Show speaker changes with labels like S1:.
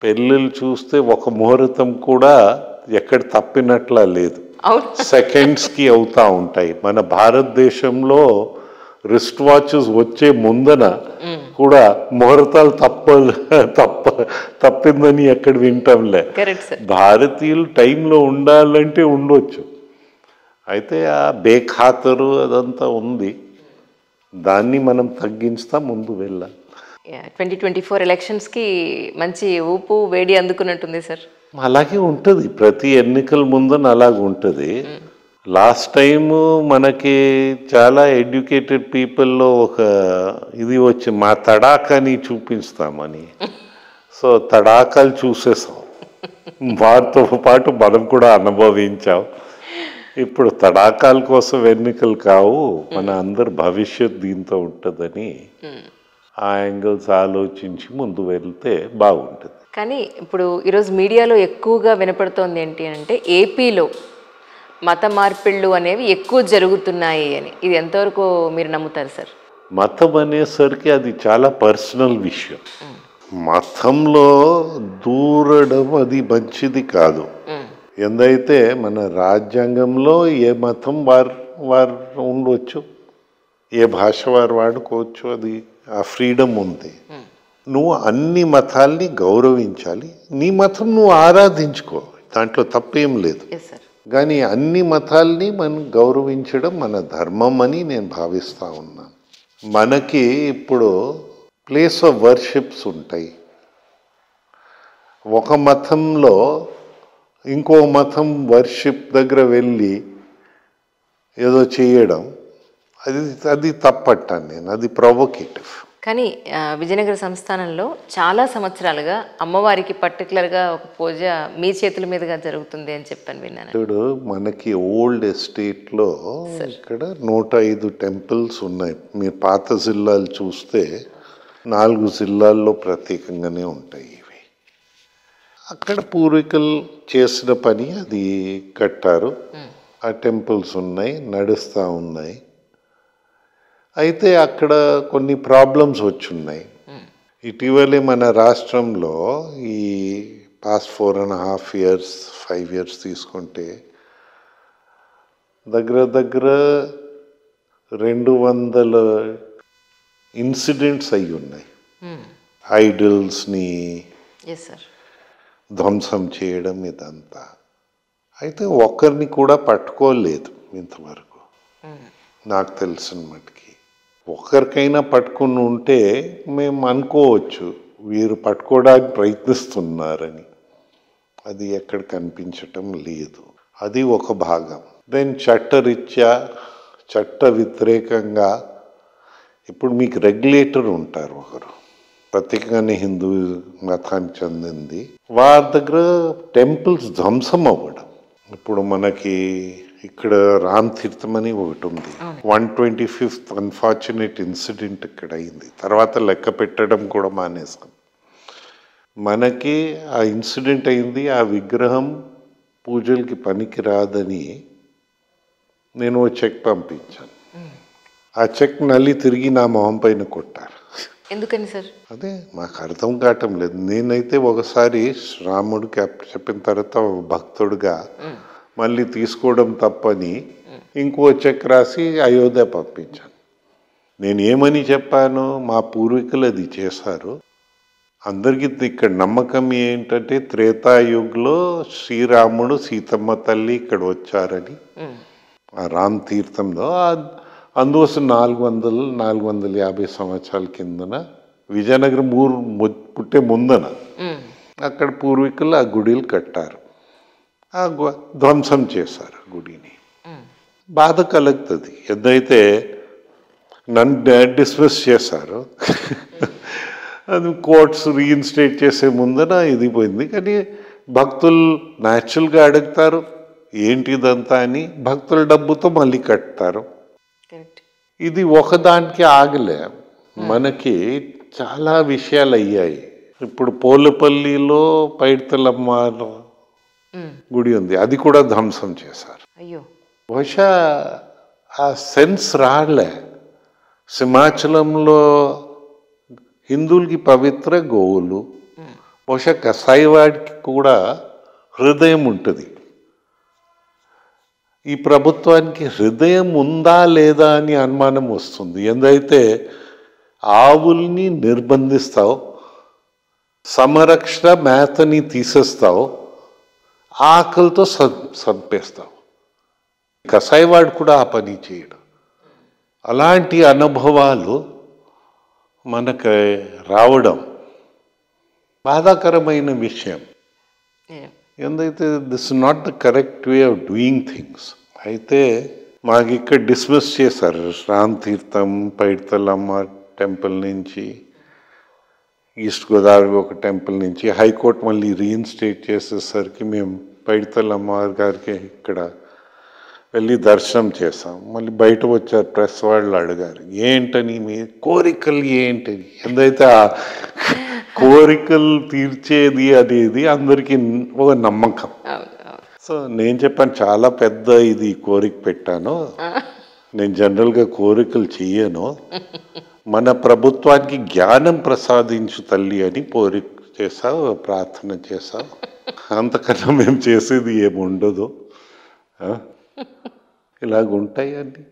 S1: పెళ్ళిళ్ళు చూస్తే ఒక ముహూర్తం కూడా ఎక్కడ తప్పినట్లా లేదు.
S2: అవును.
S1: సెకండ్స్కి అవుతా ఉంటాయి. మన భారతదేశంలో రిస్ట్ వాచెస్ వచ్చే ముందన కూడా ముహూర్తాలు తప్పిందని ఎక్కడ వింటాంలే.
S2: Correct sir.
S1: భారతీయులు టైంలో ఉండాలంటే ఉండొచ్చు, అయితే ఆ బేఖాతరు అదంతా ఉంది. దాన్ని మనం తగ్గించుతా ముందు వెళ్ళాలి.
S2: 2024 ఎలక్షన్స్కి మంచి ఊపు వేడి అందుకున్నట్టుంది సార్.
S1: అలాగే ఉంటుంది, ప్రతి ఎన్నికల ముందన అలాగ ఉంటుంది. లాస్ట్ టైము మనకి చాలా ఎడ్యుకేటెడ్ పీపుల్లో ఒక ఇది వచ్చి మా తడాకాని చూపిస్తామని, సో తడాకాలు చూసేసాం, వారితో పాటు మనం కూడా అనుభవించాం. ఇప్పుడు తడాకాల కోసం ఎన్నికలు కావు, మన అందరి భవిష్యత్ దీంతో ఉంటుందని ఆ యాంగిల్స్ ఆలోచించి ముందు వెళ్తే బాగుంటుంది.
S2: కానీ ఇప్పుడు ఈరోజు మీడియాలో ఎక్కువగా వినపడుతోంది ఏంటి అంటే ఏపీలో మత మార్పిళ్ళు అనేవి ఎక్కువ జరుగుతున్నాయి అని. ఇది ఎంతవరకు మీరు నమ్ముతారు సార్?
S1: మతం అనేసరికి అది చాలా పర్సనల్ విషయం. మతంలో దూరడం అది మంచిది కాదు. ఎందైతే మన రాజ్యాంగంలో ఏ మతం వారు ఉండవచ్చు, ఏ భాష వారు వాడుకోవచ్చు, అది ఆ ఫ్రీడమ్ ఉంది. నువ్వు అన్ని మతాల్ని గౌరవించాలి, నీ మతం నువ్వు ఆరాధించుకో, దాంట్లో తప్పేం లేదు. కానీ అన్ని మతాల్ని మనం గౌరవించడం మన ధర్మం అని నేను భావిస్తూ ఉన్నాను. మనకి ఇప్పుడు ప్లేస్ ఆఫ్ వర్షిప్స్ ఉంటాయి. ఒక మతంలో ఇంకో మతం వర్షిప్ దగ్గర వెళ్ళి ఏదో చేయడం అది తప్పట్టాను నేను, అది ప్రొవోకేటివ్.
S2: కానీ విజయనగర సంస్థానంలో చాలా సంవత్సరాలుగా అమ్మవారికి పర్టికులర్గా ఒక పూజ మీ చేతుల మీదుగా జరుగుతుంది అని చెప్పాను, విన్నాను.
S1: ఇప్పుడు మనకి ఓల్డ్ ఎస్టేట్లో ఇక్కడ 105 టెంపుల్స్ ఉన్నాయి. మీరు పాత జిల్లాలు చూస్తే 4 జిల్లాల్లో ప్రత్యేకంగానే ఉంటాయి ఇవి. అక్కడ పూర్వీకులు చేసిన పని అది కట్టారు, ఆ టెంపుల్స్ ఉన్నాయి, నడుస్తూ ఉన్నాయి. అయితే అక్కడ కొన్ని ప్రాబ్లమ్స్ వచ్చున్నాయి. ఇటీవలే మన రాష్ట్రంలో ఈ పాస్ట్ 4.5 years 5 years తీసుకుంటే దగ్గర 200 ఇన్సిడెంట్స్ అయి ఉన్నాయి. ఐడల్స్ని ధ్వంసం చేయడం ఇదంతా. అయితే ఒక్కరిని కూడా పట్టుకోలేదు ఇంతవరకు నాకు తెలిసిన మటుకి. ఒకరికైనా పట్టుకుని ఉంటే మేము అనుకోవచ్చు వీరు పట్టుకోవడానికి ప్రయత్నిస్తున్నారని. అది ఎక్కడ కనిపించటం లేదు. అది ఒక భాగం. దెన్ చట్టరీత్యా చట్ట వ్యతిరేకంగా ఇప్పుడు మీకు రెగ్యులేటర్ ఉంటారు ఒకరు, ప్రత్యేకంగానే హిందూ మతానికి చెందింది. వారి దగ్గర టెంపుల్స్ ధ్వంసం అవ్వడం. ఇప్పుడు మనకి ఇక్కడ రామ్ తీర్థం అని ఒకటి ఉంది. 125th అన్ఫార్చునేట్ ఇన్సిడెంట్ ఇక్కడ అయింది. తర్వాత లెక్క పెట్టడం కూడా మానేసాం. మనకి ఆ ఇన్సిడెంట్ అయింది, ఆ విగ్రహం పూజలకి పనికి రాదని నేను ఓ చెక్ పంపించాను. ఆ చెక్ నల్లి తిరిగి నా మొహం పైన కొట్టారు.
S2: ఎందుకని సార్?
S1: అదే మాకు అర్థం కావటం లేదు. నేనైతే ఒకసారి రాముడికి చెప్పిన తర్వాత భక్తుడిగా మళ్ళీ తీసుకోవడం తప్పని ఇంకో చెక్ రాసి అయోధ్య పంపించాను. నేను ఏమని చెప్పాను, మా పూర్వీకులు అది చేశారు. అందరికీ ఇక్కడ నమ్మకం ఏంటంటే త్రేతాయుగంలో శ్రీరాముడు సీతమ్మ తల్లి ఇక్కడ వచ్చారని, ఆ రామ్ తీర్థంలో. అందుకోసం 450 సంవత్సరాల కిందన విజయనగరం ఊరు పుట్టే ముందన అక్కడ పూర్వీకులు ఆ గుడిలు కట్టారు, ఆ ధ్వంసం చేశారు గుడిని. బాధ కలుగుతుంది. ఎందైతే నన్ను డిస్మిస్ చేశారు, అది కోర్ట్స్ రీఇన్స్టేట్ చేసే ముందర ఇది పోయింది. కానీ భక్తులు న్యాచురల్గా అడుగుతారు ఏంటిదంతా అని, భక్తుల డబ్బుతో మళ్ళీ కట్టారు. ఇది ఒకదానికి ఆగలే, మనకి చాలా విషయాలు అయ్యాయి. ఇప్పుడు పోలపల్లిలో పైడితల్లమ్మ గుడి ఉంది, అది కూడా ధ్వంసం చేశారు. బహుశా ఆ సెన్స్ రాలే. సింహాచలంలో హిందువులకి పవిత్ర గోవులు, బహుశా కసాయివాడికి కూడా హృదయం ఉంటుంది. ఈ ప్రభుత్వానికి హృదయం ఉందా లేదా అని అనుమానం వస్తుంది. ఎందుకైతే ఆవుల్ని నిర్బంధిస్తావు, సంరక్షణ మేతని తీసేస్తావు, ఆకలితో చంపేస్తావు. కసాయివాడు కూడా ఆ పని చేయడు. అలాంటి అనుభవాలు మనకు రావడం బాధాకరమైన విషయం. ఎందుకైతే this not the correct way of doing things. అయితే మాకు ఇక్కడ డిస్మిస్ చేశారు రామ్ తీర్థం, పైడితల్లమ్మ టెంపుల్ నుంచి, ఈస్ట్ గోదావరి ఒక టెంపుల్ నుంచి. హైకోర్టు మళ్ళీ రీఇన్స్టేట్ చేసేసరికి మేము పైడితల్లమ్మ గారికి ఇక్కడ వెళ్ళి దర్శనం చేసాం. మళ్ళీ బయట వచ్చారు ప్రెస్ వాళ్ళు, అడిగారు ఏంటని మీ కోరికలు ఏంటని. ఎందుకైతే ఆ కోరికలు తీర్చేది అనేది అందరికీ ఒక నమ్మకం. సో నేను చెప్పాను, చాలా పెద్ద ఇది కోరిక పెట్టాను, నేను జనరల్గా కోరికలు చెయ్యను, మన ప్రభుత్వానికి జ్ఞానం ప్రసాదించు తల్లి అని కోరిక చేసావు, ప్రార్థన చేసావు. అంతకన్నా మేము చేసేది ఏమి ఉండదు. ఇలాగుంటాయి అన్నీ.